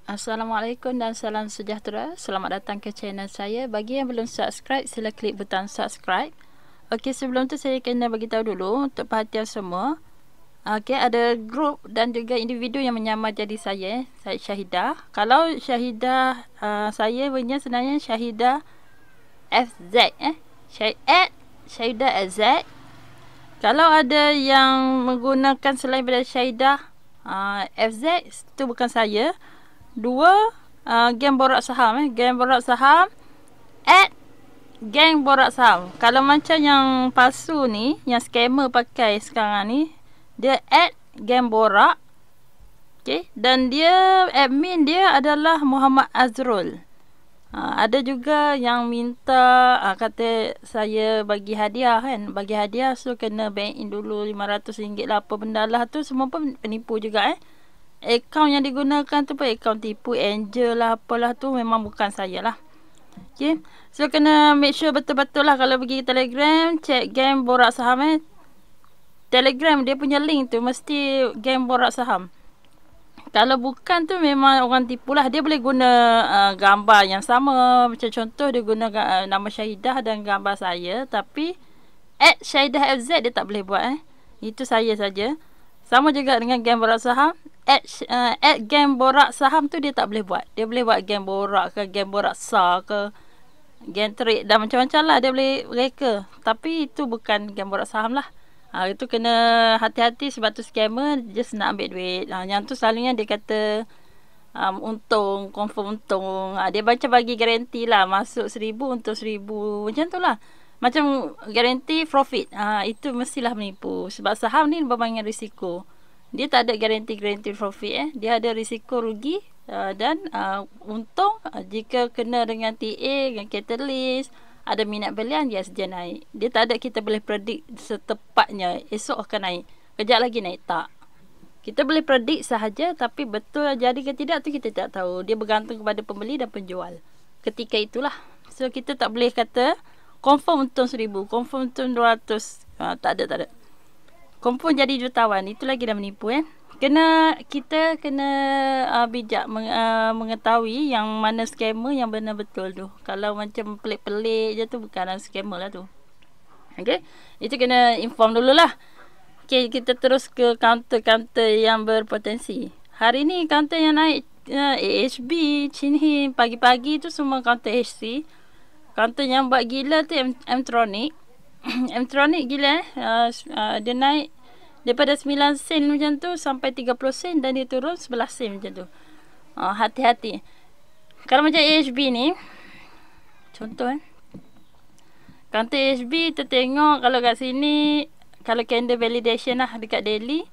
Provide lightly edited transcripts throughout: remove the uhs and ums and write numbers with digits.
Assalamualaikum dan salam sejahtera. Selamat datang ke channel saya. Bagi yang belum subscribe, sila klik butang subscribe. Okey, sebelum tu saya kena bagi tahu dulu untuk perhatian semua. Okey, ada grup dan juga individu yang menyamar jadi saya. Saya Syahidah. Kalau Syahidah saya punya sebenarnya Syahidah FZ Syahidah FZ. Kalau ada yang menggunakan selain daripada Syahidah FZ, itu bukan saya. Dua, geng borak saham geng borak saham geng borak saham. Kalau macam yang palsu ni, yang scammer pakai sekarang ni, dia geng borak. Okay? Dan dia admin dia adalah Muhammad Azrul. Ada juga yang minta kata saya bagi hadiah kan, bagi hadiah, so kena bank in dulu RM500 lah, apa benda lah tu, semua pun penipu juga akaun yang digunakan tu pun akaun tipu angel lah, apalah tu, memang bukan saya lah. Okay, so kena make sure betul-betul lah. Kalau pergi Telegram, check geng borak saham Telegram dia punya link tu mesti geng borak saham. Kalau bukan tu memang orang tipu lah. Dia boleh guna gambar yang sama. Macam contoh dia guna nama Syahidah dan gambar saya, tapi Syahidah FZ dia tak boleh buat Itu saya saja. Sama juga dengan geng borak saham. Geng borak saham tu dia tak boleh buat. Dia boleh buat geng borak ke, geng borak sah ke, geng trade dan macam-macam lah dia boleh reka. Tapi itu bukan geng borak saham lah. Itu kena hati-hati sebab tu scammer just nak ambil duit. Yang tu selalunya dia kata untung, confirm untung. Dia macam bagi garanti lah, masuk 1,000 untuk 1,000 macam tu lah. Macam garanti profit. Itu mestilah menipu. Sebab saham ni bermain risiko. Dia tak ada garanti profit Dia ada risiko rugi dan untung jika kena dengan TA, dengan catalyst, ada minat belian, yes dia naik. Dia tak ada kita boleh predict setepatnya esok akan naik, kejap lagi naik, tak. Kita boleh predict sahaja, tapi betul jadi ke tidak tu kita tak tahu. Dia bergantung kepada pembeli dan penjual ketika itulah. So kita tak boleh kata confirm untung 1,000, confirm untung 200. Tak ada. Confirm jadi jutawan, itu lagi dah menipu Kita kena bijak mengetahui yang mana scammer, yang benar betul tu. Kalau macam pelik-pelik je tu bukan scammer lah tu. Okey, itu kena inform dululah. Okey, kita terus ke counter-counter yang berpotensi. Hari ni counter yang naik AHB, Chinhin, pagi-pagi tu semua counter HC. Counter yang buat gila tu Mtronic. Mtronic gila dia naik daripada 9 sen macam tu sampai 30 sen dan dia turun 11 sen macam tu. Hati-hati. Kalau macam AHB ni, contoh counter AHB kita tengok, kalau kat sini, kalau candle validation lah dekat daily,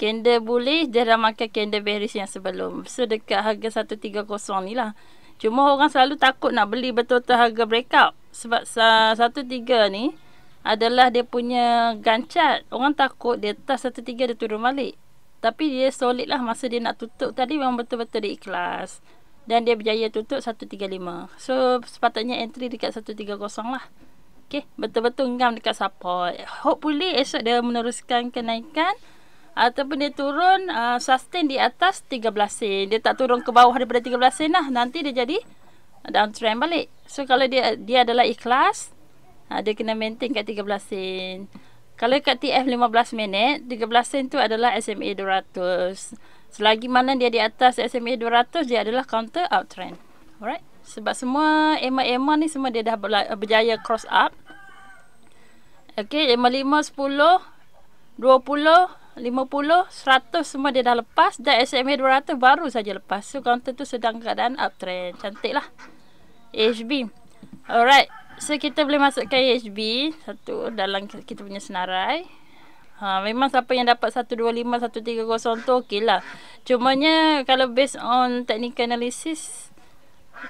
candle bullish, dia dah makan candle bearish yang sebelum. So dekat harga 130 ni lah. Cuma orang selalu takut nak beli betul-betul harga breakout. Sebab 13 ni adalah dia punya gancat. Orang takut dia atas 13 dia turun balik. Tapi dia solid lah masa dia nak tutup tadi, memang betul-betul dia ikhlas. Dan dia berjaya tutup 135. So sepatutnya entry dekat 130 lah. Okay, betul-betul ngam dekat support. Hopefully esok dia meneruskan kenaikan. Ataupun dia turun sustain di atas 13 sen. Dia tak turun ke bawah daripada 13 sen lah. Nanti dia jadi downtrend balik. So kalau dia adalah ikhlas, dia kena maintain kat 13 sen. Kalau kat TF 15 minit, 13 sen tu adalah SMA 200. Selagi mana dia di atas SMA 200, dia adalah counter uptrend. Alright. Sebab semua EMA ni semua dia dah berjaya cross up. Okay, 55, 10, 20, 50, 100 semua dia dah lepas, dan SMA 200 baru saja lepas. So counter tu sedang keadaan uptrend. Cantik lah AHB. Alright, so kita boleh masukkan AHB satu dalam kita punya senarai. Memang siapa yang dapat 125, 130 tu okey lah. Cumanya kalau based on technical analysis,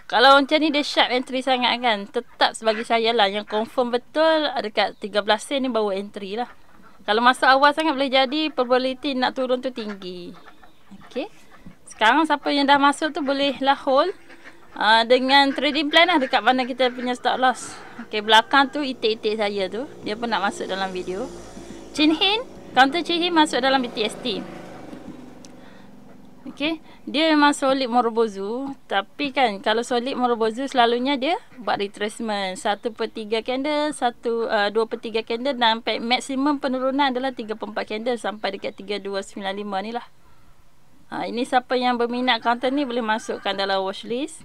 kalau macam ni dia sharp entry sangat kan, tetap sebagai saya lah yang confirm betul dekat 13 sen ni baru entry lah. Kalau masuk awal sangat boleh jadi probability nak turun tu tinggi. Okey. Sekarang siapa yang dah masuk tu bolehlah hold dengan trading plan lah dekat mana kita punya stop loss. Okey, belakang tu itik-itik saya tu, dia pun nak masuk dalam video. Chinhin, counter Chinhin masuk dalam BTST. Okey, dia memang solid Morobozu, tapi kan kalau solid Morobozu selalunya dia buat retracement 1/3 candle, 2/3 candle, dan maksimum penurunan adalah 3/4 candle sampai dekat 3295 ni lah. Ini siapa yang berminat counter ni boleh masukkan dalam watchlist.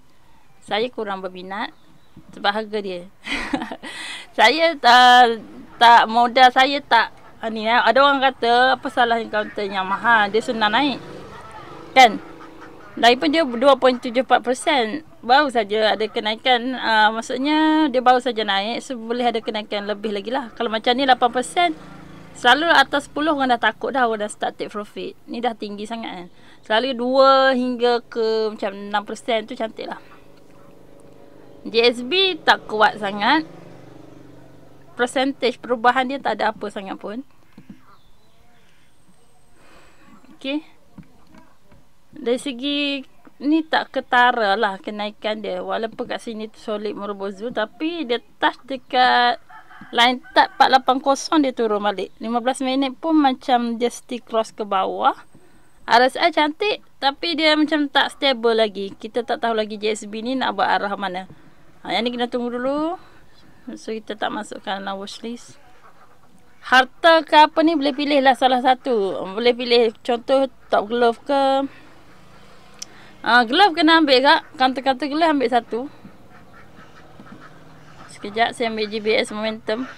Saya kurang berminat sebab harga dia. Saya tak modal saya tak ni ada orang kata apa salahnya counter yang mahal, dia senang naik. Kan? Lagipun dia 2.74%. Baru saja ada kenaikan. Maksudnya dia baru saja naik. So boleh ada kenaikan lebih lagi lah. Kalau macam ni 8%. Selalu atas 10 orang dah takut dah. Orang dah start take profit. Ni dah tinggi sangat kan. Selalu 2 hingga ke macam 6% tu cantik lah. JSB tak kuat sangat. Percentage perubahan dia tak ada apa sangat pun. Okay. Dari segi ni tak ketara lah kenaikan dia. Walaupun kat sini tu solid Morobozu, tapi dia touch dekat line tap 480 dia turun balik. 15 minit pun macam dia stick cross ke bawah. RSI cantik tapi dia macam tak stable lagi. Kita tak tahu lagi JSB ni nak buat arah mana. Yang ni kena tunggu dulu. So kita tak masukkan dalam watchlist. Harta ke apa ni boleh pilih lah salah satu. Boleh pilih contoh top glove ke. Glove kena ambil kak. Counter-counter glove ambil satu. Sekejap saya ambil GBS momentum.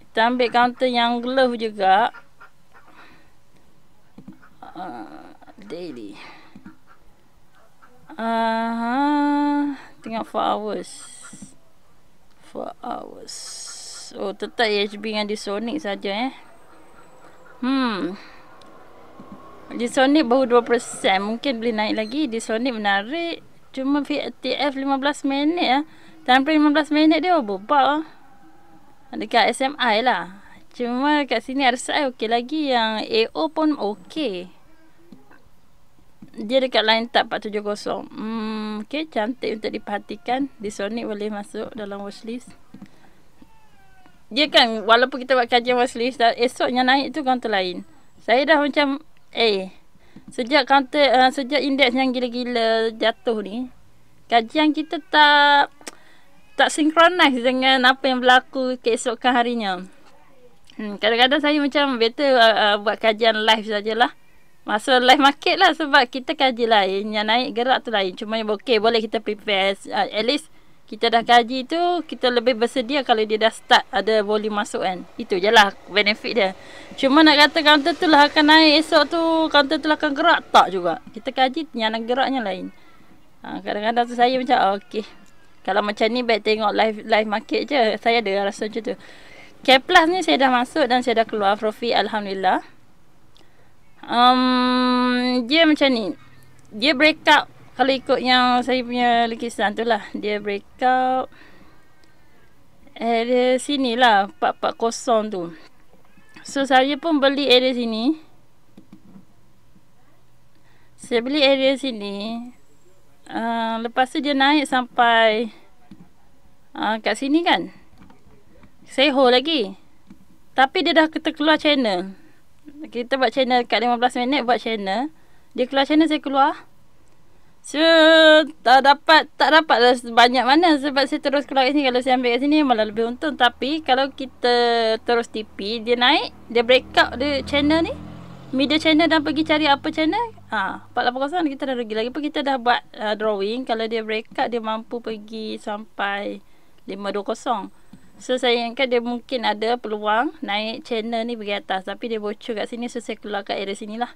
Kita ambil counter yang glove juga. Daily. Tengok 4 hours. 4 hours. Oh tetap HB dengan Disonic saja Disonic baru 2%. Mungkin boleh naik lagi. Disonic menarik. Cuma VTF 15 minit Time frame 15 minit dia berbab dekat SMI lah. Cuma kat sini RSI okey lagi. Yang AO pun okey. Dia dekat line tap 470. Okey, cantik untuk diperhatikan. Disonic boleh masuk dalam watchlist. Dia kan walaupun kita buat kajian watchlist, esoknya naik tu counter lain. Saya dah macam sejak sejak indeks yang gila-gila jatuh ni, kajian kita tak synchronize dengan apa yang berlaku keesokan harinya. Kadang-kadang saya macam better buat kajian live sajalah. Masuk live market lah sebab kita kaji lain. Yang naik gerak tu lain. Cuma okey boleh kita prepare. At least kita dah kaji tu, kita lebih bersedia kalau dia dah start ada volume masuk kan. Itu je lah benefit dia. Cuma nak kata counter tu lah akan naik esok tu, counter tu lah akan gerak, tak juga. Kita kaji yang geraknya lain. Kadang-kadang tu saya macam okey. Kalau macam ni baik tengok live market je. Saya ada rasa macam tu. K-Plus ni saya dah masuk dan saya dah keluar profit alhamdulillah. Dia macam ni. Dia breakout. Kalau ikut yang saya punya lukisan tu lah. Dia breakout area sini lah 440 tu. So saya pun beli area sini. Saya beli area sini. Lepas tu dia naik sampai kat sini kan. Saya hold lagi. Tapi dia dah keluar channel. Kita buat channel kat 15 minit buat channel. Dia keluar channel, saya keluar. So tak dapat lah banyak mana sebab saya terus keluar kat sini. Kalau saya ambil kat sini malah lebih untung. Tapi kalau kita terus TP, dia naik, dia breakout dia channel ni, middle channel, dan pergi cari apa channel 480 kita dah rugi lagi. Pun kita dah buat drawing. Kalau dia breakout dia mampu pergi sampai 520. So saya ingatkan dia mungkin ada peluang naik channel ni pergi atas. Tapi dia bocor kat sini. So saya keluar kat area sini lah.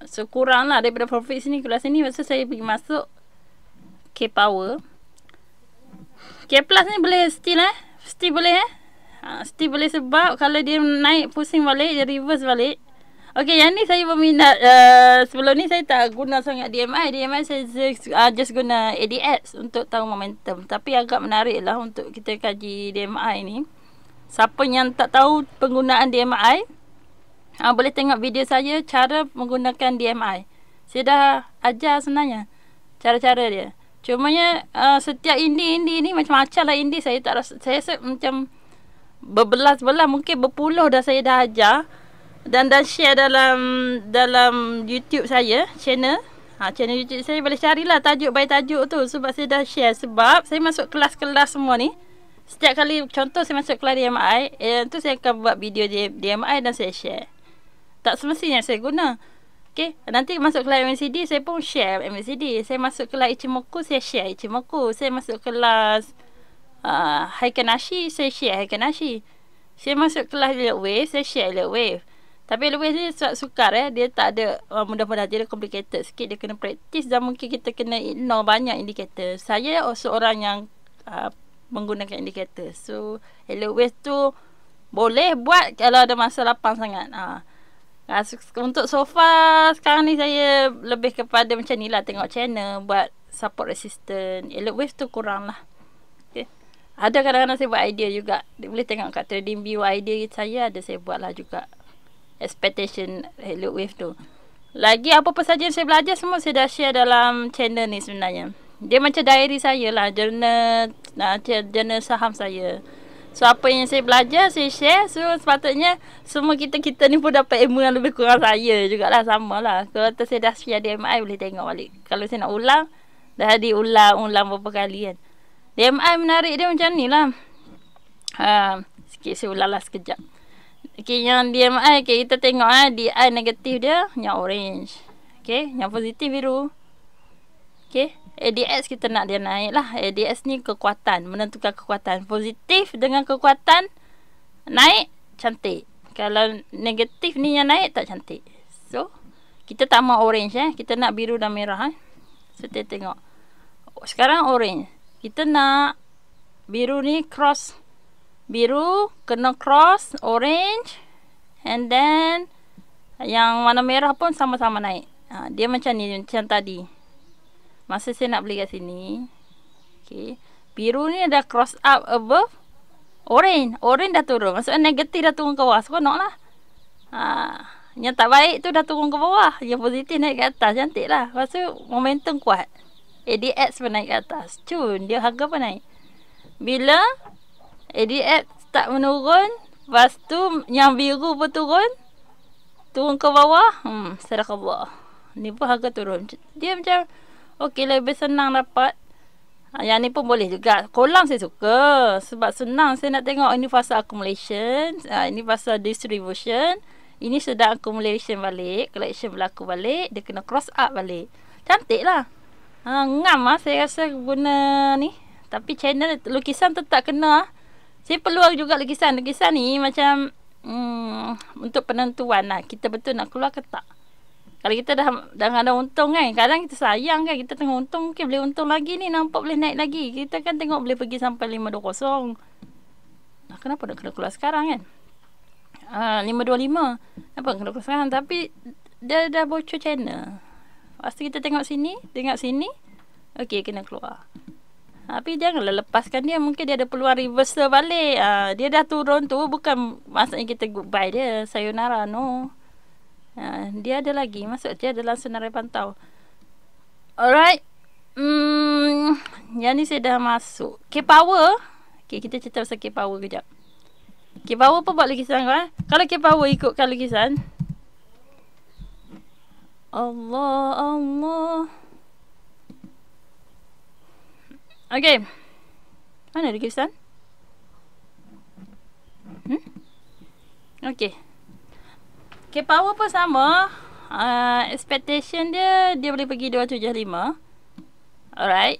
So kurang lah daripada profit sini keluar sini. So saya pergi masuk K-Power. K-Plus ni boleh still still boleh still boleh sebab kalau dia naik pusing balik, dia reverse balik. Okay, yang ni saya berminat. Sebelum ni saya tak guna sangat DMI. DMI saya just guna ADX untuk tahu momentum. Tapi agak menarik lah untuk kita kaji DMI ni. Siapa yang tak tahu penggunaan DMI, boleh tengok video saya cara menggunakan DMI. Saya dah ajar sebenarnya cara-cara dia. Cumanya setiap indie ni macam-macam lah indie. Saya tak rasa, saya rasa macam berbelas-belas, mungkin berpuluh dah saya dah ajar. dan share dalam YouTube saya, channel. Channel YouTube saya boleh carilah tajuk by tajuk tu, sebab saya dah share. Sebab saya masuk kelas-kelas semua ni. Setiap kali contoh saya masuk kelas DMI, tu saya akan buat video DMI dan saya share. Tak semestinya saya guna. Okay, nanti masuk kelas MACD saya pun share MACD. Saya masuk kelas Ichimoku, saya share Ichimoku. Saya masuk kelas Haikanashi, saya share Haikanashi. Saya masuk kelas Elliott Wave, saya share Elliott Wave. Tapi Elliott Wave ni sukar dia tak ada mudah-mudah, dia complicated sikit, dia kena praktis dan mungkin kita kena ignore banyak indikator. Saya seorang yang menggunakan indikator. So Elliott Wave tu boleh buat kalau ada masa lapang sangat. Untuk sofa sekarang ni saya lebih kepada macam ni lah, tengok channel buat support resistant. Elliott Wave tu kurang lah. Okay. Ada kadang-kadang saya buat idea juga. Dia boleh tengok kat TradingView idea saya ada, saya buat lah juga expectation Elliott Wave tu. Lagi apa-apa saja yang saya belajar semua saya dah share dalam channel ni sebenarnya. Dia macam diary saya lah, jurnal saham saya. So apa yang saya belajar saya share. So sepatutnya semua kita ni pun dapat ilmu yang lebih kurang saya jugalah, sama lah. Kalau saya dah share DMI boleh tengok balik. Kalau saya nak ulang, dah diulang beberapa kali kan. DMI menarik dia macam ni lah. Sikit saya ulang lah sekejap. Okay, yang DMI, okay, kita tengok DI negatif dia yang orange. Okay, yang positif biru. Okay, ADX kita nak dia naik lah. ADX ni kekuatan, menentukan kekuatan. Positif dengan kekuatan naik, cantik. Kalau negatif ni yang naik, tak cantik. So, kita tak mau orange kita nak biru dan merah So, kita tengok. Sekarang orange. Kita nak biru ni cross. Biru kena cross orange, and then yang warna merah pun sama-sama naik. Dia macam ni, macam tadi. Masa saya nak beli kat sini, okay, biru ni dah cross up above orange. Orange dah turun, maksudnya negatif dah turun ke bawah. Seronok lah. Yang tak baik tu dah turun ke bawah, yang positif naik ke atas. Cantik lah. Lepas tu momentum kuat. ADX pun naik ke atas. Cun, dia harga pun naik. Bila ADX start menurun, lepas tu yang biru pun turun ke bawah, sadaqallah. Ni pun harga turun. Dia macam okey, lebih senang dapat. Yang ni pun boleh juga. Kolam saya suka sebab senang. Saya nak tengok ini fasa accumulation, ini fasa distribution, ini sudah accumulation balik, collection berlaku balik, dia kena cross up balik. Cantik lah. Ngam lah saya rasa guna ni. Tapi channel lukisan tetap kena. Saya perlu juga lukisan. Lukisan ni macam untuk penentuan lah. Kita betul nak keluar ke tak. Kalau kita dah ada untung kan. Kadang kita sayang kan. Kita tengok untung. Mungkin boleh untung lagi ni. Nampak boleh naik lagi. Kita kan tengok boleh pergi sampai 520. Kenapa nak kena keluar sekarang kan? 525. Kenapa kena keluar sekarang? Tapi dia dah bocor channel. Pasti kita tengok sini. Tengok sini. Okey, kena keluar. Tapi janganlah lepaskan dia. Mungkin dia ada peluang reversal balik. Dia dah turun tu. Bukan maksudnya kita goodbye dia. Sayonara, no. Dia ada lagi. Maksud dia dalam senarai pantau. Alright. Yang ni saya dah masuk. K-Power. Okay, kita cerita pasal K-Power kejap. K-Power pun buat lukisan kan? Kalau K-Power ikutkan lukisan. Allah. Okay. Mana lukisan? Okay. K-Power pun sama. Expectation dia boleh pergi 275. Alright.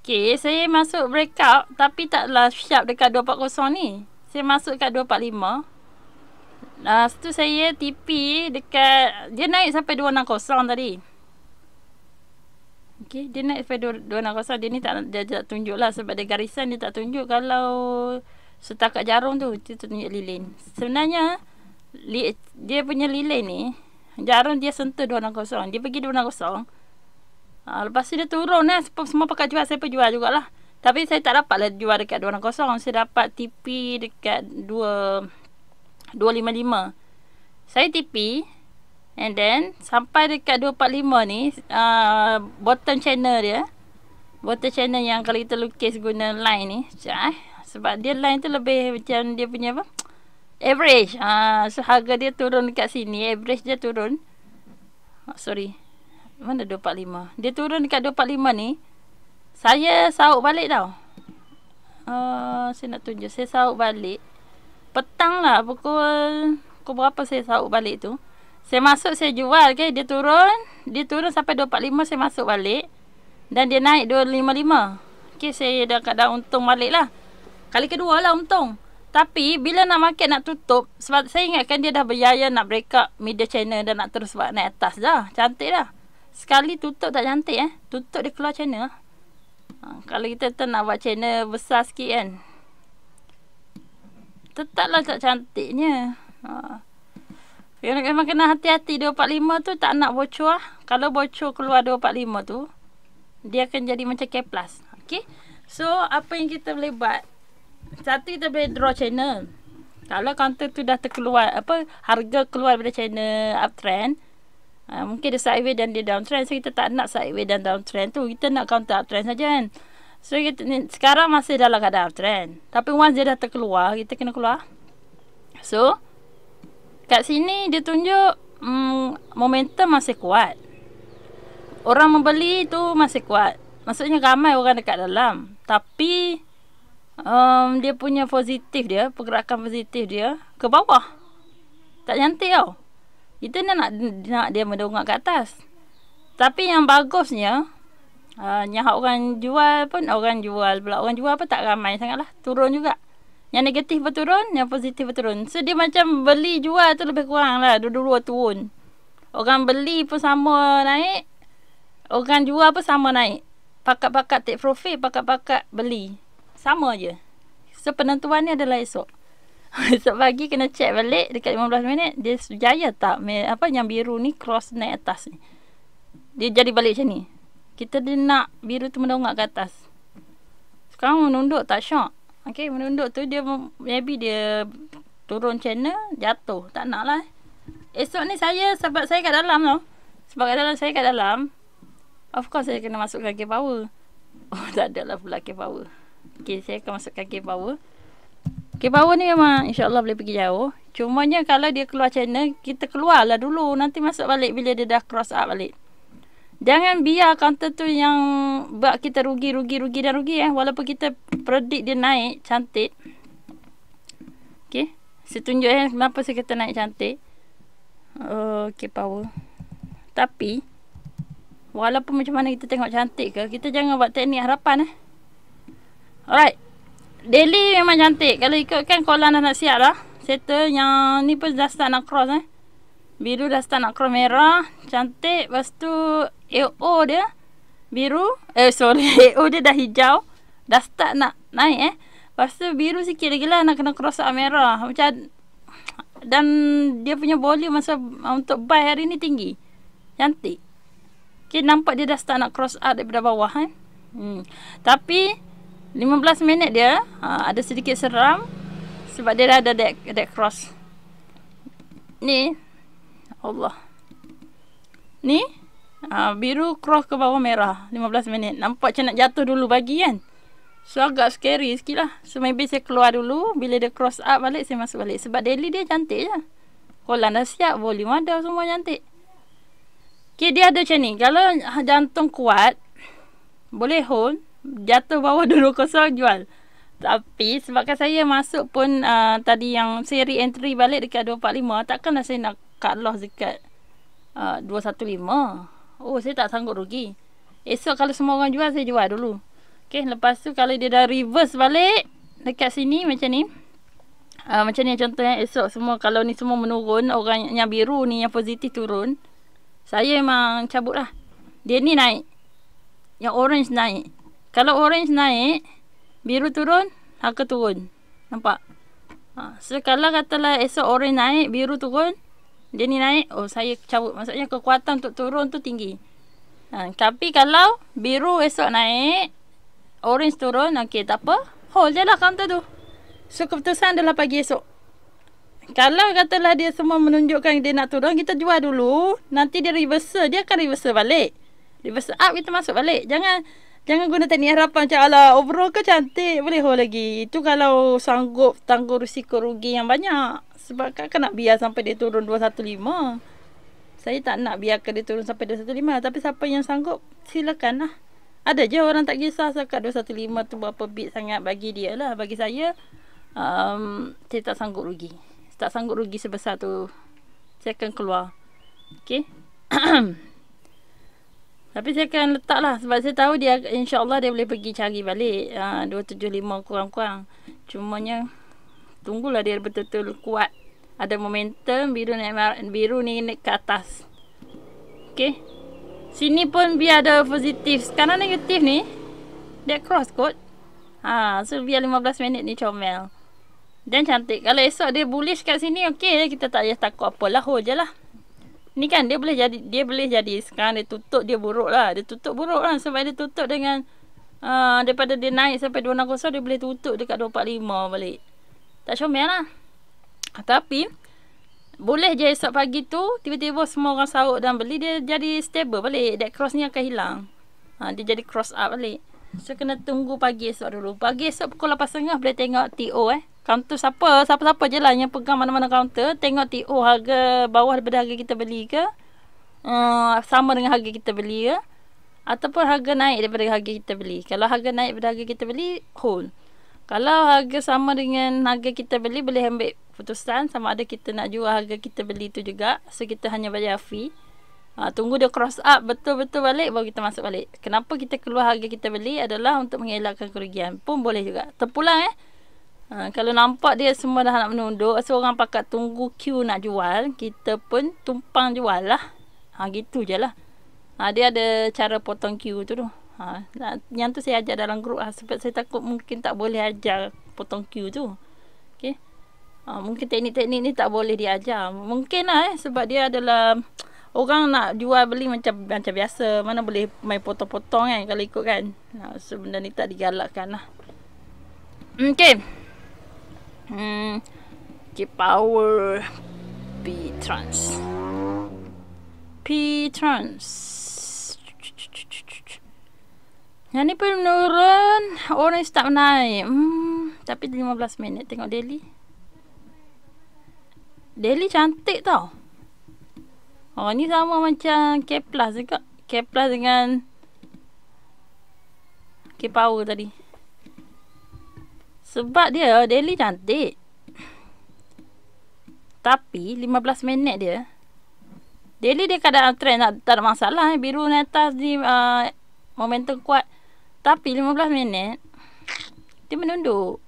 Okay, saya masuk breakout. Tapi taklah sharp dekat 240 ni. Saya masuk kat 245. Situ saya TP dekat. Dia naik sampai 260 tadi. Okay, dia naik sampai 260. Dia ni dia tak tunjuk lah. Sebab dia garisan dia tak tunjuk. Kalau setakat jarum tu, dia tunjuk lilin. Sebenarnya dia punya lilin ni, jarum dia sentuh 260. Dia pergi 260. Lepas tu dia turun lah. Semua pakat jual. Saya pun jual jugalah. Tapi saya tak dapat lah jual dekat 260. Saya dapat TP dekat 255. Saya TP. And then sampai dekat 245 ni, bottom channel dia. Bottom channel yang kalau kita lukis guna line ni. Sebab dia line tu lebih macam dia punya apa? Average. So harga dia turun dekat sini. Average dia turun. Sorry. Mana 245? Dia turun dekat 245 ni. Saya sahut balik tau. Saya nak tunjuk. Saya sahut balik. Petang lah. Pukul berapa saya sahut balik tu. Saya masuk, saya jual. Okay? Dia turun sampai 245. Saya masuk balik. Dan dia naik 255. Okay, saya dah kadang untung balik lah. Kali kedua lah untung. Tapi bila nak market nak tutup, sebab saya ingatkan dia dah berjaya nak break up media channel dan nak terus buat naik atas dah. Cantik dah. Sekali tutup tak cantik Tutup dia keluar channel. Kalau kita nak buat channel besar sikit kan, tetaplah tak cantiknya. Memang kena hati-hati. 245 tu tak nak bocor. Kalau bocor keluar 245 tu, dia akan jadi macam K+. Okay. So apa yang kita boleh buat? Satu, kita boleh draw channel. Kalau counter tu dah terkeluar, harga keluar daripada channel uptrend, mungkin dia sideways dan dia downtrend. So kita tak nak sideways dan downtrend tu. Kita nak counter uptrend saja kan. So kita ni sekarang masih dalam keadaan uptrend. Tapi once dia dah terkeluar, kita kena keluar. So kat sini dia tunjuk momentum masih kuat. Orang membeli tu masih kuat. Maksudnya ramai orang dekat dalam. Tapi dia punya positif dia, pergerakan positif dia ke bawah. Tak cantik tau. Kita nak dia mendongak ke atas. Tapi yang bagusnya, yang orang jual pun, orang jual pun tak ramai sangat lah. Turun juga. Yang negatif berturun, yang positif berturun. So dia macam beli jual tu lebih kurang lah. Dua-dua turun. Orang beli pun sama naik, orang jual pun sama naik. Pakat-pakat take profit, pakat-pakat beli. Sama je. So penentuan ni adalah esok. Esok pagi kena check balik dekat 15 minit. Dia jaya tak yang biru ni cross naik atas ni. Dia jadi balik macam ni. Kita dia nak biru tu mendongak ke atas. Sekarang menunduk tak syok. Okay, menunduk tu dia maybe dia turun channel, jatuh. Tak nak lah. Esok ni sebab saya kat dalam tau. Sebab saya kat dalam, of course saya kena masukkan K power. Oh, tak ada lah pula K power. Okay, saya akan masukkan K power. K power ni memang insyaAllah boleh pergi jauh. Cumanya kalau dia keluar channel, kita keluarlah dulu. Nanti masuk balik bila dia dah cross up balik. Jangan biar counter tu yang buat kita rugi. Walaupun kita predict dia naik cantik. Okay, saya tunjuk kenapa saya kata naik cantik. K power. Tapi walaupun macam mana kita tengok cantik ke, kita jangan buat teknik harapan Alright. Daily memang cantik. Kalau ikutkan kolam dah nak siap dah. Settle yang ni pun dah start nak cross Biru dah start nak cross merah. Cantik. Lepas tu AO dia biru. AO dia dah hijau. Dah start nak naik Lepas tu biru sikit lagi lah nak kena cross up merah. Macam, dan dia punya volume masa untuk buy hari ni tinggi. Cantik. Okay, nampak dia dah start nak cross up daripada bawah Tapi 15 minit dia ada sedikit seram sebab dia dah ada that cross. Ni Allah. Ni biru cross ke bawah merah 15 minit. Nampak macam nak jatuh dulu bagi kan. So agak scary sikit lah. So maybe saya keluar dulu. Bila dia cross up balik, saya masuk balik. Sebab daily dia cantik je. Kolam dah siap, volume ada, semua cantik. Okay, dia ada macam ni. Kalau jantung kuat, boleh hold. Jatuh bawah dulu kosong, jual. Tapi sebabkan saya masuk pun tadi yang seri entry balik dekat 245, takkanlah saya nak cut loss dekat 215. Oh, saya tak sanggup rugi. Esok kalau semua orang jual, saya jual dulu. Okay, lepas tu kalau dia dah reverse balik dekat sini macam ni, macam ni contohnya esok semua, kalau ni semua menurun, orang yang biru ni yang positif turun, saya memang cabut lah. Dia ni naik, yang orange naik. Kalau orange naik, biru turun, harga turun. Nampak? So kalau katalah esok orange naik, biru turun, dia ni naik, oh saya cabut. Maksudnya kekuatan untuk turun tu tinggi. Tapi kalau biru esok naik, orange turun, okey tak apa, hold je lah counter tu. So keputusan adalah pagi esok. Kalau katalah dia semua menunjukkan dia nak turun, kita jual dulu. Nanti dia reversal, dia akan reversal balik. Reversal up, kita masuk balik. Jangan guna teknik harapan macam ala overall ke cantik boleh hold lagi. Itu kalau sanggup tanggung risiko rugi yang banyak. Sebab kan nak biar sampai dia turun 215. Saya tak nak biarkan dia turun sampai 215. Tapi siapa yang sanggup silakan lah. Ada je orang tak kisah sekat 215 tu berapa bit sangat bagi dia lah. Bagi saya saya tak sanggup rugi. Tak sanggup rugi sebesar tu. Saya akan keluar. Okay. Tapi saya akan letak lah. Sebab saya tahu dia insyaAllah dia boleh pergi cari balik 275 kurang-kurang. Cumanya tunggulah dia betul-betul kuat. Ada momentum biru ni naik ke atas. Okay. Sini pun biar ada positif. Sekarang negatif ni dia cross kot. So biar 15 minit ni comel. Dan cantik. Kalau esok dia bullish kat sini okey, kita tak payah takut apalah, hold je lah. Ni kan dia boleh jadi sekarang dia tutup dia buruk lah. Dia tutup buruk lah sebab dia tutup dengan daripada dia naik sampai 260 dia boleh tutup dekat 245 balik. Tak comel lah. Tapi boleh je esok pagi tu tiba-tiba semua orang sahut dan beli, dia jadi stable balik. That cross ni akan hilang. Dia jadi cross up balik. So kena tunggu pagi esok dulu. Pagi esok pukul 8.30 boleh tengok TO counter siapa-siapa je lah yang pegang mana-mana counter. Tengok TO harga bawah daripada harga kita beli ke, sama dengan harga kita beli ke, ataupun harga naik daripada harga kita beli. Kalau harga naik daripada harga kita beli, hold. Kalau harga sama dengan harga kita beli, boleh ambil putusan sama ada kita nak jual harga kita beli tu juga. So kita hanya bayar fee. Tunggu dia cross up betul-betul balik baru kita masuk balik. Kenapa kita keluar harga kita beli adalah untuk mengelakkan kerugian. Pun boleh juga. Terpulang kalau nampak dia semua dah nak menunduk, seorang pakat tunggu queue nak jual, kita pun tumpang jual lah. Gitu je lah. Dia ada cara potong queue tu tu. Yang tu saya ajar dalam grup lah. Sebab saya takut mungkin tak boleh ajar potong queue tu. Okay. Mungkin teknik-teknik ni tak boleh diajar. Mungkin lah sebab dia adalah orang nak jual beli macam biasa. Mana boleh main potong-potong kan kalau ikut kan. So benda ni tak digalakkan lah. Okay. Power P-Trans. Yang ni pun menurun. Orange tak naik. Tapi 15 minit tengok daily. Daily cantik tau. Ni sama macam K Plus juga. K Plus dengan K Power tadi. Sebab dia daily cantik. Tapi 15 minit dia, daily dia kadang trend tak ada masalah. Biru ni atas ni momentum kuat. Tapi 15 minit dia menunduk.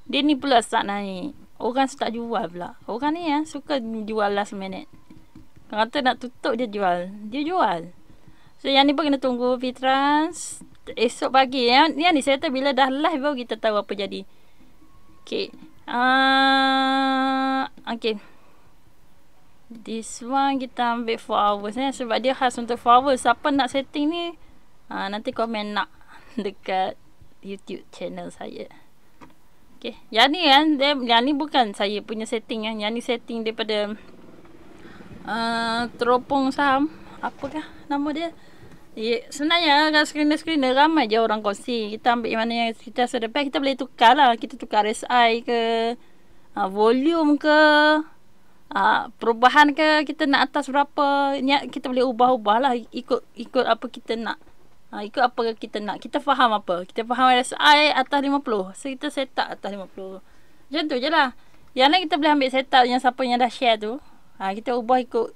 Dia ni pula start naik. Orang start jual pula. Orang ni suka jual last minute. Kata nak tutup dia jual. Dia jual. So yang ni pun kena tunggu P-Trans. Esok pagi ni saya kata bila dah live baru kita tahu apa jadi. Okay. Okay. This one kita ambil 4 hours sebab dia khas untuk 4 hours. Siapa nak setting ni nanti komen nak dekat YouTube channel saya. Okay. Yang ni yang ni bukan saya punya setting Yang ni setting daripada teropong saham. Apakah nama dia? Sebenarnya kat screener ramai je orang kongsi. Kita ambil yang mana yang kita rasa dapat, kita boleh tukar lah. Kita tukar RSI ke, volume ke, perubahan ke, kita nak atas berapa, kita boleh ubah-ubah lah ikut apa kita nak. Ikut apa kita nak. Kita faham apa. Kita faham RSI atas 50. So kita set up atas 50. Macam tu je lah. Yang lain kita boleh ambil set up yang siapa yang dah share tu. Kita ubah ikut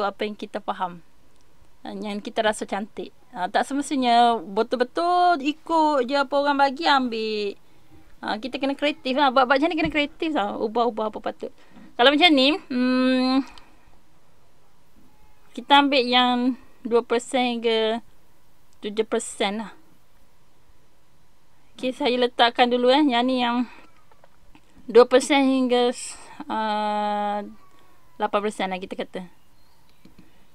apa yang kita faham. Yang kita rasa cantik. Tak semestinya betul-betul ikut je apa orang bagi ambil. Kita kena kreatif lah. Buat macam ni kena kreatif lah. Ubah-ubah apa patut. Kalau macam ni, kita ambil yang 2% hingga 7% lah. Okay, saya letakkan dulu yang ni yang 2% hingga 8% lah kita kata.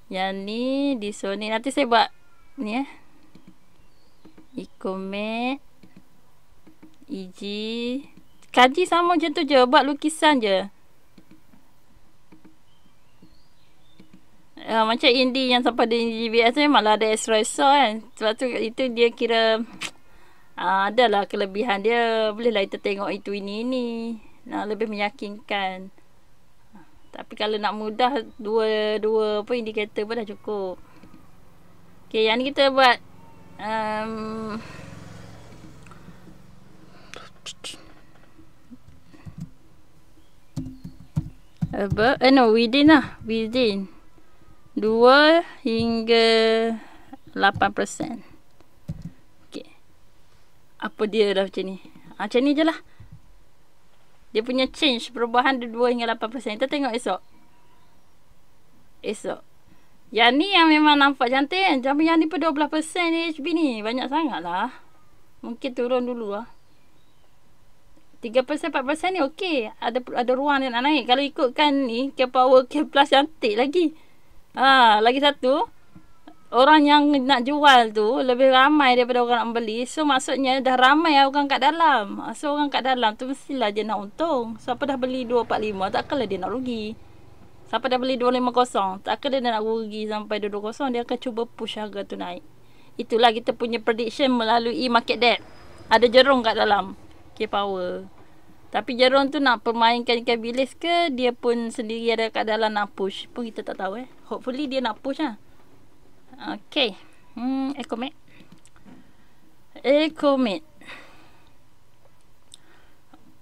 Yang ni di Sony. Nanti saya buat ni Ecomed, EG. Kaji sama macam tu je. Buat lukisan je. Macam indie yang sampai di GBS tu malah ada extra kan. Sebab tu itu dia kira adalah kelebihan dia. Bolehlah kita tengok itu ini. Lebih meyakinkan. Tapi kalau nak mudah, dua apa indikator pun dah cukup. Okay, yang ni kita buat within lah. Within 2 hingga 8%. Okay. Apa dia dah macam ni? Macam ni je lah. Dia punya change, perubahan 2 hingga 8%. Kita tengok esok. Yang ni yang memang nampak cantik kan. Tapi yang ni pun 12% ni HB ni. Banyak sangat lah. Mungkin turun dulu lah. 3%, 4% ni okey. Ada ruang dia nak naik. Kalau ikutkan ni, K Power, K Plus cantik lagi. Lagi satu. Orang yang nak jual tu lebih ramai daripada orang nak beli. So maksudnya dah ramai orang kat dalam. So orang kat dalam tu mestilah dia nak untung. Siapa dah beli 245, takkanlah dia nak rugi. Siapa dah beli 250, takkan dia nak rugi sampai 220. Dia akan cuba push harga tu naik. Itulah kita punya prediction melalui market depth. Ada jerung kat dalam K Power. Tapi jerung tu nak permainkan ikan bilis ke, dia pun sendiri ada kat dalam nak push pun kita tak tahu. Hopefully dia nak push lah. Okay. Ecomed.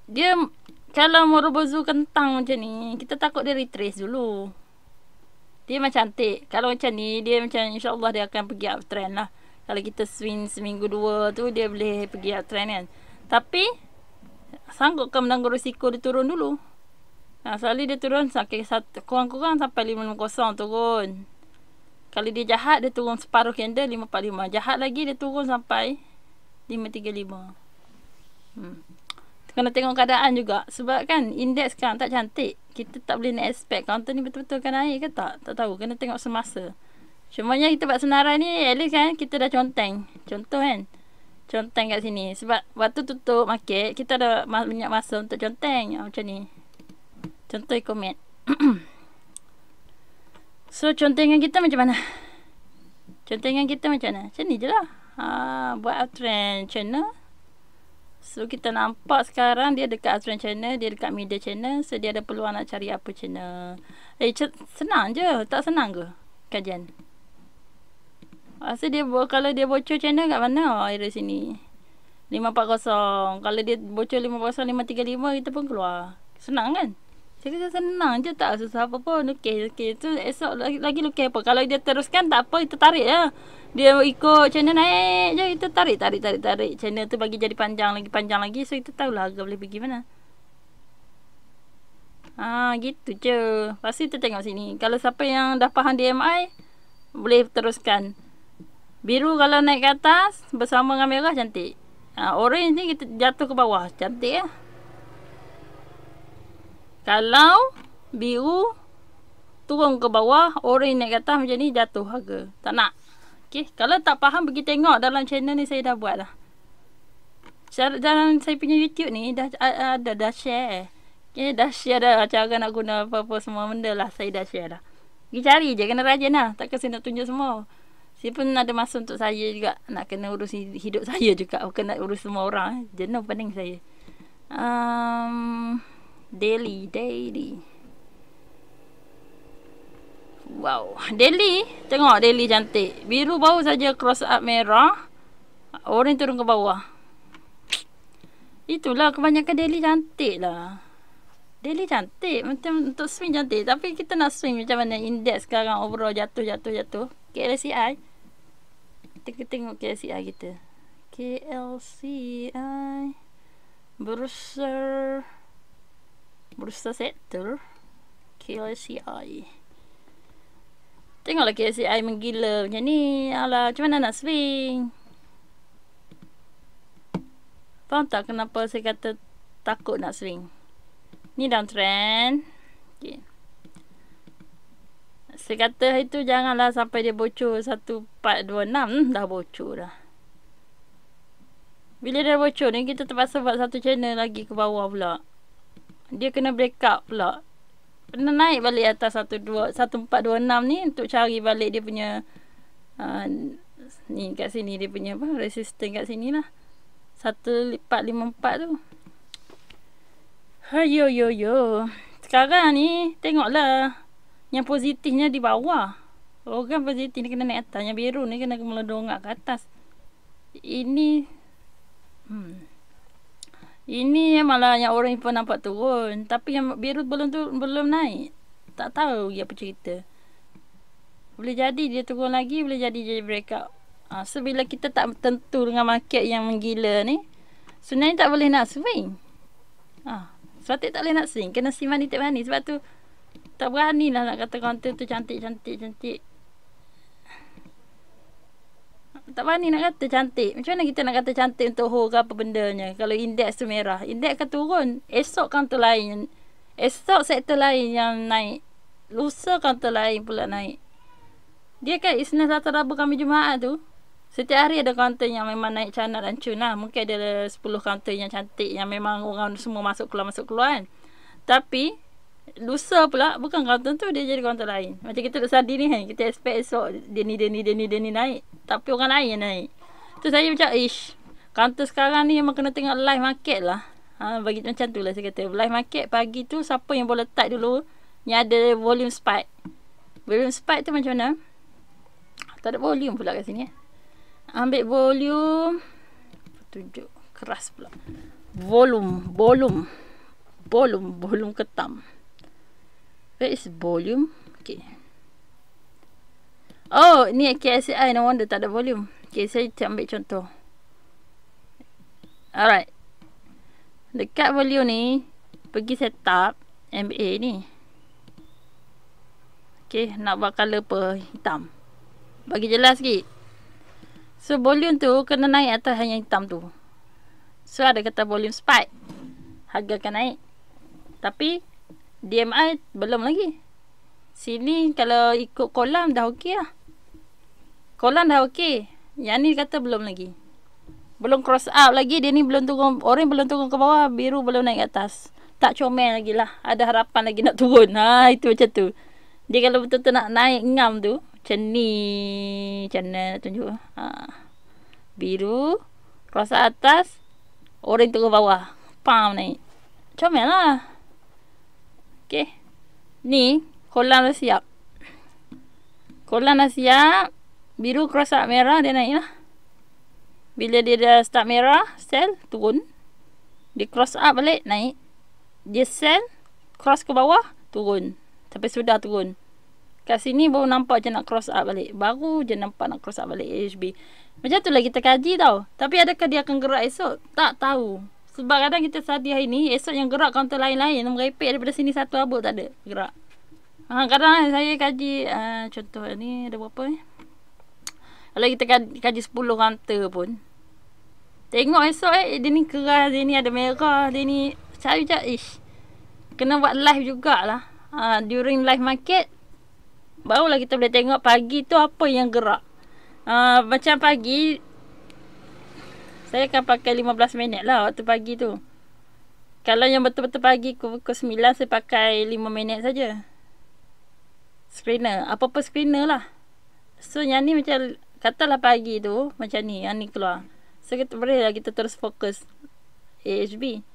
Dia kalau Morobozu kentang macam ni, kita takut dia retrace dulu. Dia macam cantik. Kalau macam ni, dia macam insyaAllah dia akan pergi uptrend lah. Kalau kita swing seminggu 2 tu, dia boleh pergi uptrend kan. Tapi sanggupkan menanggung risiko dia turun dulu. Selalu dia turun kurang-kurang sampai 550 turun. Kalau dia jahat, dia turun separuh candle 545. Jahat lagi, dia turun sampai 535. Kena tengok keadaan juga. Sebab kan indeks sekarang tak cantik. Kita tak boleh nak expect counter ni betul-betul akan naik ke tak. Tak tahu. Kena tengok semasa. Cumanya kita buat senarai ni, at least kan kita dah conteng. Contoh kan. Conteng kat sini. Sebab waktu tutup market, kita ada banyak masa untuk conteng. Macam ni. Contoh Ecomed. So contengan kita macam mana? Contengan kita macam mana? Macam ni je lah. Buat uptrend channel. So kita nampak sekarang dia dekat uptrend channel, dia dekat middle channel. So dia ada peluang nak cari apa channel. Senang je. Tak senang ke kajian? Rasa dia kalau dia bocor channel kat mana? Area sini 540. Kalau dia bocor 540, 535, kita pun keluar. Senang kan? Saya kata senang je, tak susah apa pun. Okey. Tu esok lagi lukis apa. Kalau dia teruskan tak apa, kita tarik lah. Dia ikut channel naik je, kita tarik. Channel tu bagi jadi panjang lagi. So kita tahulah harga boleh pergi mana. Gitu je. Lepas tu kita tengok sini. Kalau siapa yang dah faham DMI, boleh teruskan. Biru kalau naik ke atas bersama dengan merah cantik. Orange ni kita jatuh ke bawah, cantik ya. Kalau biru turun ke bawah, orange naik ke atas macam ni, jatuh harga. Tak nak. Okay. Kalau tak faham, pergi tengok dalam channel ni saya dah buat dah. Dalam saya punya YouTube ni dah share. Okay, dah share dah cara nak guna apa-apa semua benda lah. Saya dah share dah. Pergi cari je, kena rajin lah. Takkan saya nak tunjuk semua. Saya pun ada masa untuk saya juga. Nak kena urus hidup saya juga. Bukan nak urus semua orang. Jenuh pening saya. Daily. Wow. Daily. Tengok daily cantik. Biru baru saja cross up merah. Orange turun ke bawah. Itulah kebanyakan daily cantik lah. Daily cantik. Macam untuk swing cantik. Tapi kita nak swing macam mana. Indeks sekarang overall jatuh. KLCI. Kita tengok KLCI kita. KLCI. Bursa Sector KLCI. Tengoklah KLCI menggila macam ni. Alah, macam mana nak swing? Faham tak kenapa saya kata takut nak swing? Ni downtrend. Okay. Saya kata itu janganlah sampai dia bocor 1426. Dah bocor dah. Bila dia bocor ni, kita terpaksa buat satu channel lagi ke bawah pula. Dia kena break up pula. Pernah naik balik atas 1426 ni untuk cari balik dia punya ni kat sini dia punya apa, resistance kat sini lah. 1454 tu. Hayo yo yo. Sekarang ni tengoklah yang positifnya di bawah. Program positif ni kena naik atas, yang biru ni kena melodongak ke atas. Ini ini malah yang orange pun nampak turun, tapi yang biru belum naik. Tak tahu dia apa cerita. Boleh jadi dia turun lagi, boleh jadi breakout. So bila kita tak tentu dengan market yang menggila ni, sebenarnya tak boleh nak swing. Sebab tak boleh nak swing, kena simpan titik berani. Sebab tu tak berani lah nak kata counter tu cantik. Tak berani nak kata cantik. Macam mana kita nak kata cantik untuk hold ke apa bendanya? Kalau indeks tu merah, indeks akan turun. Esok counter lain, esok sektor lain yang naik, lusa counter lain pula naik. Dia kan Isnin, Selasa, Rabu, Khamis, Jumaat tu, setiap hari ada counter yang memang naik canak dan cun lah. Mungkin ada 10 counter yang cantik, yang memang orang semua masuk keluar kan. Tapi lusa pula bukan counter tu, dia jadi counter lain. Macam kita duduk sadi ni kan, kita expect esok dia ni naik, tapi orang lain yang naik. Tu saya macam counter sekarang ni memang kena tengok live market lah. Bagi macam tu lah saya kata. Live market pagi tu siapa yang boleh letak dulu yang ada volume spike. Volume spike tu macam mana? Tak ada volume pula kat sini. Ambil volume, tunjuk keras pula. Volume ketam. Where is volume? Okay. Oh, ni KSI, no wonder tak ada volume. Okay, saya ambil contoh. Alright. Dekat volume ni, pergi setup MA ni. Okay, nak buat color apa? Hitam. Bagi jelas sikit. So, volume tu kena naik atas yang hitam tu. So, ada kata volume spike. Harga akan naik. Tapi, DMI belum lagi. Sini kalau ikut kolam dah okey lah. Kolam dah okey. Yang ni kata belum lagi. Belum cross up lagi. Dia ni belum turun. Orange belum turun ke bawah. Biru belum naik ke atas. Tak comel lagi lah. Ada harapan lagi nak turun. Itu macam tu. Dia kalau betul-betul nak naik ngam tu, macam ni. Macam mana nak tunjuk? Biru. Cross up atas. Orange turun bawah. Pam naik. Comel lah. Okay. Ni. Kolam dah siap. Kolam dah siap. Biru cross up merah, dia naik lah. Bila dia dah start merah, sell, turun. Dia cross up balik, naik. Dia sell, cross ke bawah, turun. Sampai sudah turun. Kat sini baru nampak je nak cross up balik. Baru je nampak nak cross up balik AHB. Macam tu lah kita kaji tau. Tapi adakah dia akan gerak esok? Tak tahu. Sebab kadang kita sadi hari ni, esok yang gerak counter lain-lain. Merepek daripada sini satu abuk tak ada gerak. Kadang saya kaji contoh ni ada berapa ni? Kalau kita kaji 10 counter pun, tengok esok dia ni keras, dia ni ada merah, dia ni cari je kena buat live jugalah. During live market barulah kita boleh tengok pagi tu apa yang gerak. Macam pagi saya akan pakai 15 minit lah waktu pagi tu. Kalau yang betul-betul pagi pukul 9 saya pakai 5 minit saja. Screener, apa-apa screener lah. So yang ni macam katalah pagi tu macam ni, yang ni keluar. So kita boleh lah kita terus fokus AHB.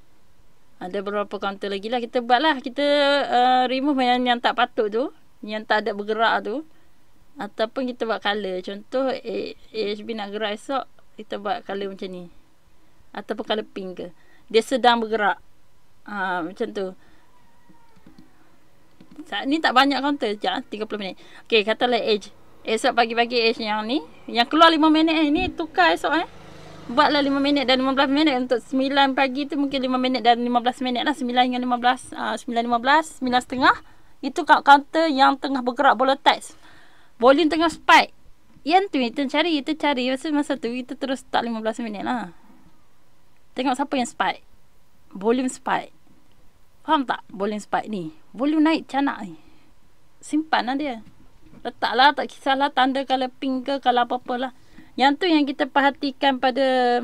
Ada beberapa counter lagi lah kita buat lah. Kita remove yang tak patut tu, yang tak ada bergerak tu. Ataupun kita buat color. Contoh AHB nak gerak esok, kita buat color macam ni. Ataupun color pink ke. Dia sedang bergerak. Macam tu. Ni tak banyak counter. Sekejap, 30 minit. Okay, katalah edge. Esok pagi-pagi edge yang ni. Yang keluar 5 minit ni tukar esok Buatlah 5 minit dan 15 minit. Untuk 9 pagi tu mungkin 5 minit dan 15 minit lah. 9 hingga 15. 9.15. 9.30. Itu counter yang tengah bergerak volatile. Volume tengah spike. Yang tu kita cari. Masa tu kita terus start 15 minit lah. Tengok siapa yang spike. Volume spike. Faham tak? Volume spike ni. Volume naik canak ni. Simpan lah dia. Letaklah, tak kisahlah tanda kalau pink ke, kalau apa-apa lah. Yang tu yang kita perhatikan pada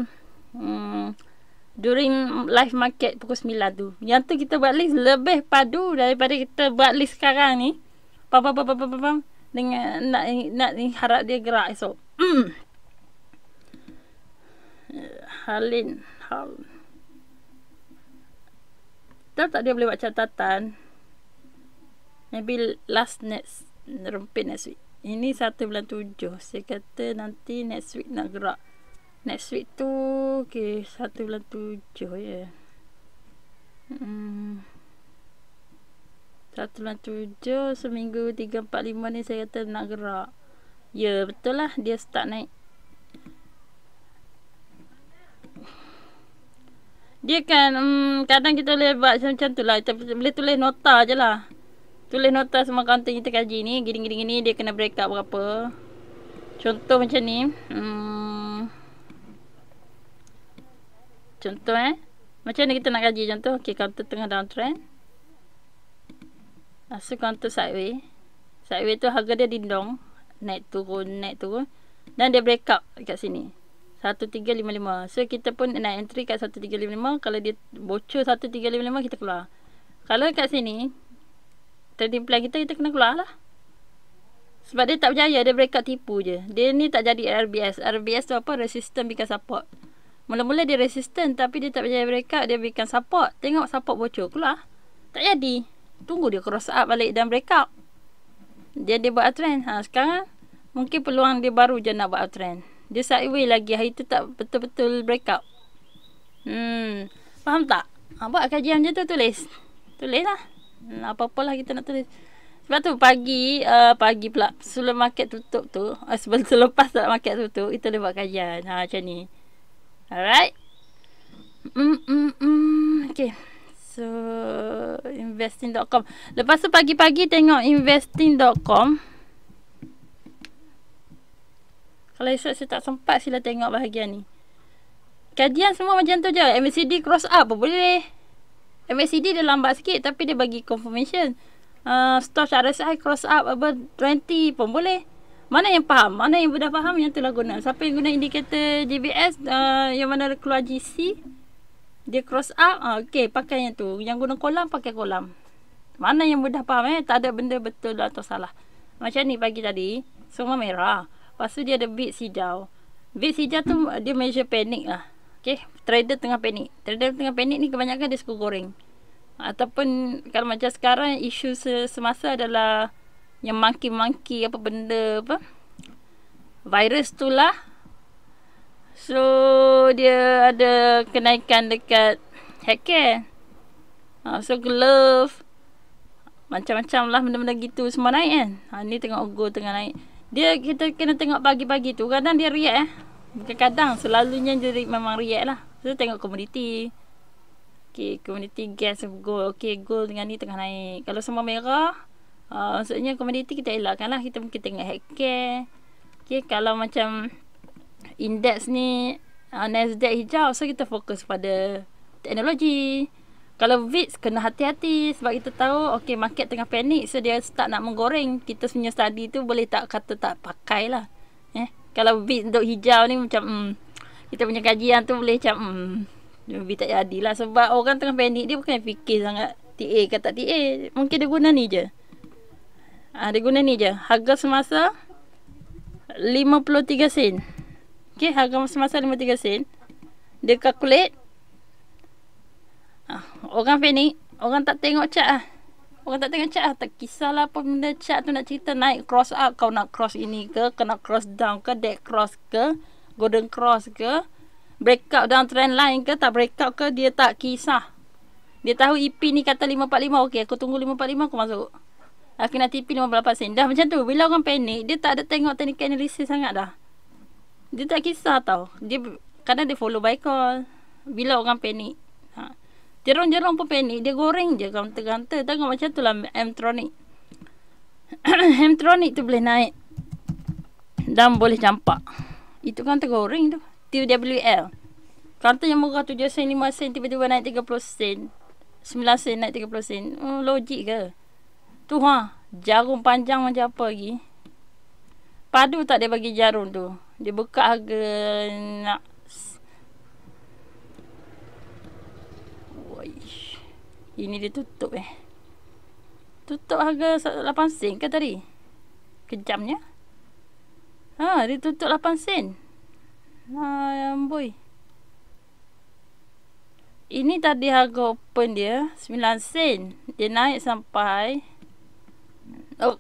during live market pukul 9 tu. Yang tu kita buat list lebih padu daripada kita buat list sekarang ni. Pam. Dengan nak harap dia gerak esok. Halin. Tahu tak dia boleh buat catatan. Maybe last next rempit next week. Ini 1 bulan 7. Saya kata nanti next week nak gerak. Next week tu okay, 1 bulan 7 ya. 1 bulan 7, seminggu 3, 4, 5 ni saya kata nak gerak. Ya, betul lah. Dia start naik. Dia kan, kadang kita boleh buat macam tu lah. Kita boleh tulis nota je lah. Tulis nota semua konten kita kaji ni. Gini. Dia kena break up berapa. Contoh macam ni. Contoh macam mana kita nak kaji contoh. Okay, counter tengah downtrend. So counter sideway. Sideway tu harga dia dindong. Naik turun. Dan dia break up dekat sini. 1355. So kita pun nak entry kat 1355. Kalau dia bocor 1355 kita keluar. Kalau kat sini trading plan kita kena keluar lah. Sebab dia tak berjaya. Dia break up tipu je. Dia ni tak jadi RBS. RBS tu apa? Resistance become support. Mula-mula dia resistant tapi dia tak berjaya break up. Dia become support. Tengok support bocor keluar. Tak jadi. Tunggu dia cross up balik dan break up. Dia buat uptrend. Sekarang mungkin peluang dia baru je nak buat uptrend. Dia sideway lagi. Hari tu tak betul-betul break up. Faham tak? Buat kajian je tu tulis. Tulis lah. Apa-apalah kita nak tulis. Sebab tu pagi pula sebelum market tutup tu, selepas tak market tutup, kita boleh buat kajian. Macam ni. Alright. Okay. So investing.com. Lepas tu pagi-pagi tengok investing.com. Kalau esok saya tak sempat, sila tengok bahagian ni. Kajian semua macam tu je. MACD cross up pun boleh. MACD dia lambat sikit tapi dia bagi confirmation. Stoch RSI cross up above 20 pun boleh. Mana yang faham? Mana yang sudah faham, yang tu lah guna. Siapa yang guna indikator JBS, yang mana keluar GC, dia cross up, okay, pakai yang tu. Yang guna kolam, pakai kolam. Mana yang mudah faham, tak ada benda betul atau salah. Macam ni pagi tadi, semua merah. Lepas tu dia ada bid hijau. Bid hijau tu dia measure panic lah. Okay, trader tengah panik. Trader tengah panik ni kebanyakan dia suka goreng. Ataupun kalau macam sekarang, isu semasa adalah yang monkey apa benda apa. Virus tu lah. So dia ada kenaikan dekat healthcare. So glove. Macam-macam lah benda-benda gitu semua naik kan. Ni tengok gold tengah naik. Kita kena tengok pagi-pagi tu. Kadang dia react bukan kadang, selalunya dia memang react lah. So tengok komoditi. Okay, komoditi gas gold. Okay, gold dengan ni tengah naik. Kalau semua merah, maksudnya komoditi kita elakkan lah. Kita mungkin tengok healthcare. Okay, kalau macam indeks ni Nasdaq hijau, so kita fokus pada teknologi. Kalau VIX kena hati-hati sebab kita tahu okay, market tengah panik, so dia start nak menggoreng. Kita punya study tu boleh tak kata tak pakai lah. Kalau VIX untuk hijau ni macam kita punya kajian tu boleh macam VIX tak jadilah sebab orang tengah panik, dia bukan fikir sangat TA ke tak TA. Mungkin dia guna ni je. Dia guna ni je. Harga semasa 53 sen. Okay, harga semasa 53 sen. Dia calculate. Orang panik. Orang tak tengok chart lah. Orang tak tengok chart lah. Tak kisahlah apa benda chart tu nak cerita naik cross up. Kau nak cross ini ke? Kau nak cross down ke? Dead cross ke? Golden cross ke? Breakout down trend line ke? Tak breakout ke? Dia tak kisah. Dia tahu EP ni kata 545. Okay, aku tunggu 545 aku masuk. Aku nak TP 58 sen. Dah macam tu. Bila orang panik, dia tak ada tengok technical analysis sangat dah. Dia tak kisah tau. Dia kadang dia follow by call. Bila orang panik. Jerong-jerong pun panik. Dia goreng je counter-counter. Tengok macam tu lah Mtronic. Mtronic tu boleh naik. Dan boleh campak. Itu counter goreng tu. TWL. Counter yang murah 7 sen, 5 sen. Tiba-tiba naik 30 sen. 9 sen naik 30 sen. Logik ke? Tu jarum panjang macam apa lagi. Padu tak dia bagi jarum tu. Dia buka harga nak Ini dia tutup Tutup harga 8 sen ke tadi? Kejamnya. Dia tutup 8 sen. Amboi. Ini tadi harga open dia 9 sen. Dia naik sampai 30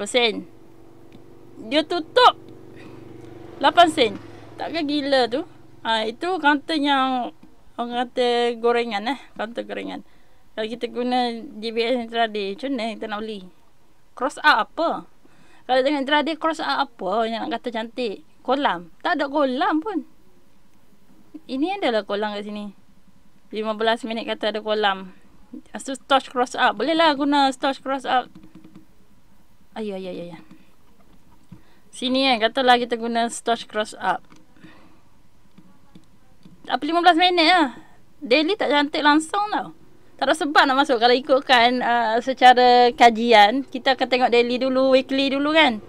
sen. Dia tutup 8 sen. Takkan gila tu? Itu kaunter yang orang kata gorengan kaunter gorengan. Kalau kita guna JBS intraday, macam mana kita nak beli? Cross out apa? Kalau tengok intraday cross out apa yang nak kata cantik? Kolam. Tak ada kolam pun. Ini adalah kolam kat sini. 15 minit kata ada kolam. So storage cross out. Boleh lah guna storage cross out. Ya. Sini katalah kita guna storage cross out. Apa 15 minit lah. Daily tak cantik langsung tau. Tak ada sebab nak masuk. Kalau ikutkan secara kajian, kita akan tengok daily dulu, weekly dulu kan.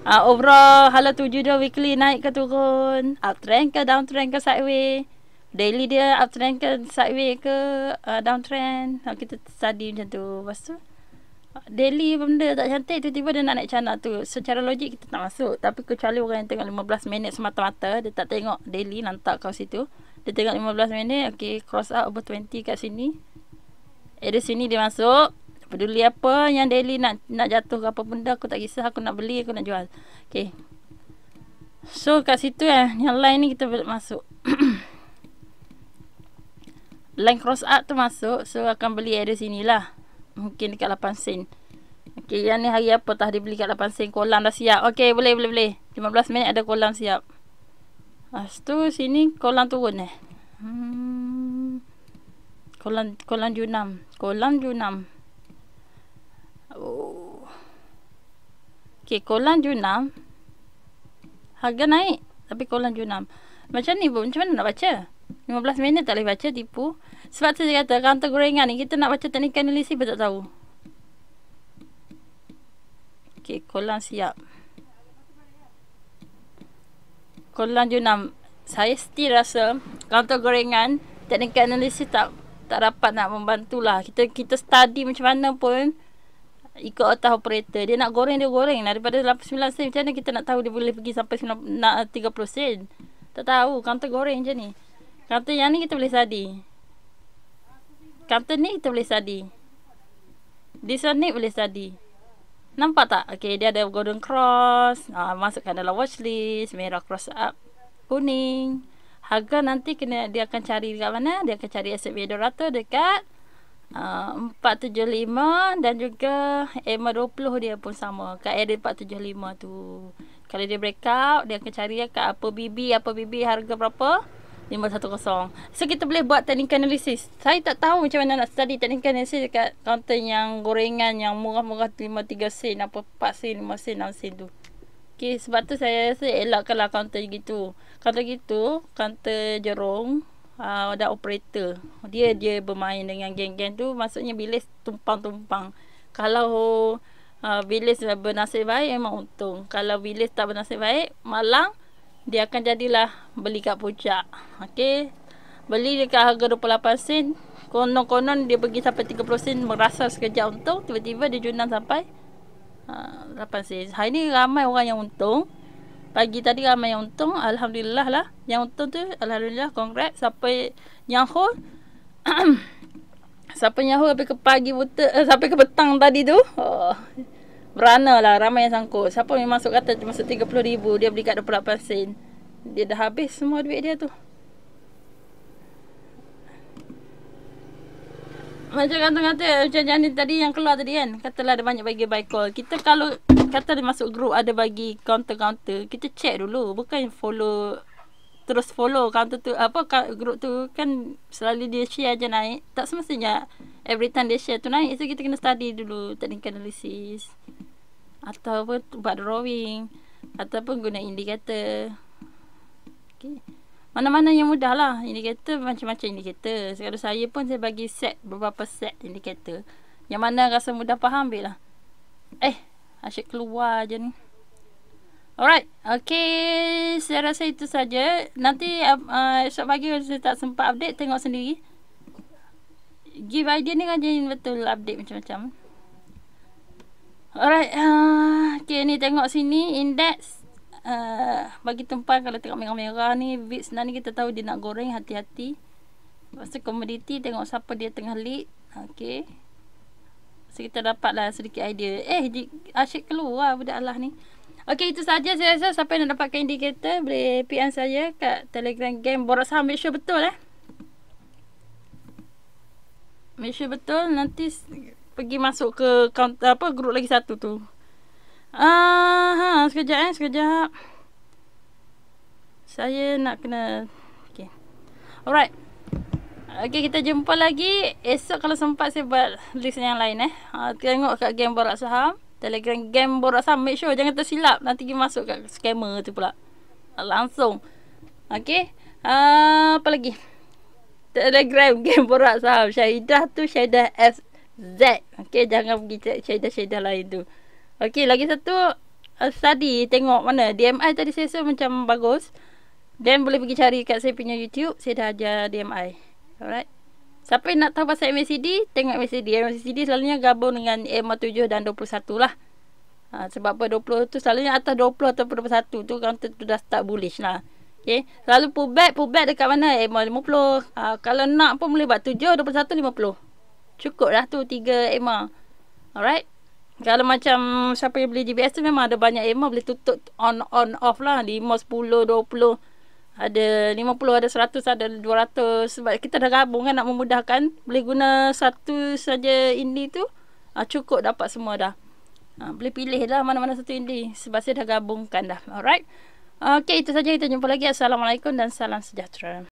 Overall hala tuju dia weekly naik ke turun, uptrend ke downtrend ke sideway, daily dia uptrend ke sideway ke downtrend. Kita study macam tu. Lepas tu daily benda tak cantik, tiba-tiba dia nak naik channel tu. Secara logik kita tak masuk. Tapi kecuali orang yang tengok 15 minit semata-mata, dia tak tengok daily lantak kau situ. Dia tengok 15 minit, okay, cross out over 20 kat sini. Dari sini dia masuk. Peduli apa yang daily nak jatuh ke apa benda, aku tak kisah. Aku nak beli, aku nak jual. Okay. So kat situ yang line ni kita boleh masuk. Line cross out tu masuk. So akan beli area sini lah. Mungkin dekat 8 sen. Okay, yang ni hari apa tah dia beli kat 8 sen. Kolam dah siap. Okay, boleh. 15 minit ada kolam siap. Lepas tu sini kolam turun Kolam Junam. Okay, kolam Junam harga naik. Tapi kolam Junam macam ni pun, macam mana nak baca? 15 minit tak boleh baca, tipu. Sebab tu saya kata kaunter gorengan ni kita nak baca teknik analisis pun tak tahu. Okay, kolam siap. Kolam Junam. Saya still rasa kaunter gorengan teknik analisis tak dapat nak membantulah. Kita study macam mana pun ikut otak operator. Dia nak goreng, dia goreng lah. Daripada 9 sen, macam mana kita nak tahu dia boleh pergi sampai 30 sen? Tak tahu. Counter goreng macam ni. Counter yang ni kita boleh study. Counter ni kita boleh study. This one ni boleh study. Nampak tak? Okay, dia ada golden cross. Masukkan dalam watchlist. Merah cross up. Kuning. Harga nanti dia akan cari dekat mana? Dia akan cari S&P 200 dekat 475 dan juga EMA 20 dia pun sama kat area 475 tu. Kalau dia breakout, dia akan cari kat apa BB harga berapa? 510. So kita boleh buat teknik analisis. Saya tak tahu macam mana nak study teknik analisis dekat counter yang gorengan yang murah-murah 5-3 sen, apa 4 sen, 5 sen, 6 sen tu. Okay, sebab tu saya rasa elakkanlah counter gitu. Counter gitu, counter jerung, ada operator. Dia bermain dengan geng-geng tu. Maksudnya bilis tumpang-tumpang. Kalau bilis bernasib baik memang untung. Kalau bilis tak bernasib baik, malang dia akan jadilah beli kat puncak. Okey. Beli dekat harga 28 sen. Konon-konon dia pergi sampai 30 sen, merasa sekejap untung, tiba-tiba dia junang sampai 8 sen. Hari ni ramai orang yang untung. Pagi tadi ramai yang untung. Alhamdulillah lah. Yang untung tu alhamdulillah, congrats. Siapa yang hold siapa yang hold sampai ke pagi buta, sampai ke petang tadi tu, berana lah, ramai yang sangkut. Siapa yang masuk kata masuk 30,000, dia beli kat 28 sen, dia dah habis semua duit dia tu. Macam kata-kata macam Janin tadi yang keluar tadi kan, katalah ada banyak bagi buy call. Kita kalau kata dia masuk group ada bagi counter-counter, kita check dulu. Bukan terus follow counter tu, apa group tu kan selalu dia share je naik. Tak semestinya every time dia share tu naik. So kita kena study dulu teknik analisis. Ataupun buat drawing, ataupun guna indikator. Okay. Mana-mana yang mudah lah. Indikator macam-macam indikator. Sekarang saya pun saya bagi beberapa set indikator. Yang mana rasa mudah faham, ambil lah. Asyik keluar je ni. Alright. Okay. Saya rasa itu saja. Nanti esok pagi saya tak sempat update, tengok sendiri. give idea ni rajin betul update macam-macam. Alright, okay, ni tengok sini index bagi tempat kalau tengok merah-merah ni VIX sebenarnya kita tahu dia nak goreng, hati-hati. Lepas tu komoditi tengok siapa dia tengah lead. Okay, so kita dapatlah sedikit idea. Asyik keluar budak Allah ni. Okay, itu saja saya rasa. Siapa yang nak dapatkan indikator boleh PM saya kat Telegram Game Borak Saham. Make sure betul make sure betul. Nanti pergi masuk ke grup lagi satu tu. Sekejap. Saya nak kena. Okay, alright. Okay, kita jumpa lagi esok kalau sempat. Saya buat list yang lain. Tengok kat Game Borak Saham, Telegram Game Borak Saham. Make sure jangan tersilap nanti pergi masuk kat scammer tu pula langsung. Okay, apa lagi? Telegram Game Borak Saham Syahidah tu Syahidah FZ. Okay, jangan pergi cek Syahidah lain tu. Okay, lagi satu tadi tengok mana DMI tadi saya rasa macam bagus. Dan boleh pergi cari kat saya punya YouTube. Saya dah ajar DMI. Alright. Siapa yang nak tahu pasal MACD, tengok MACD. MACD selalunya gabung dengan EMA 7 dan 21 lah. Sebab apa 20 tu selalunya atas 20 atau 21 tu counter tu dah start bullish lah. Okay. Selalu pullback dekat mana? EMA 50. Kalau nak pun boleh buat 7, 21, 50. Cukup dah tu 3 EMA. Alright. Kalau macam siapa yang beli GBS tu memang ada banyak EMA, boleh tutup on off lah. 5, 10, 20. Ada 50, ada 100, ada 200. Sebab kita dah gabung kan, nak memudahkan. Boleh guna satu saja indi tu. Cukup dapat semua dah. Boleh pilih lah mana-mana satu indi. Sebab saya dah gabungkan dah. Alright. Okay, itu saja. Kita jumpa lagi. Assalamualaikum dan salam sejahtera.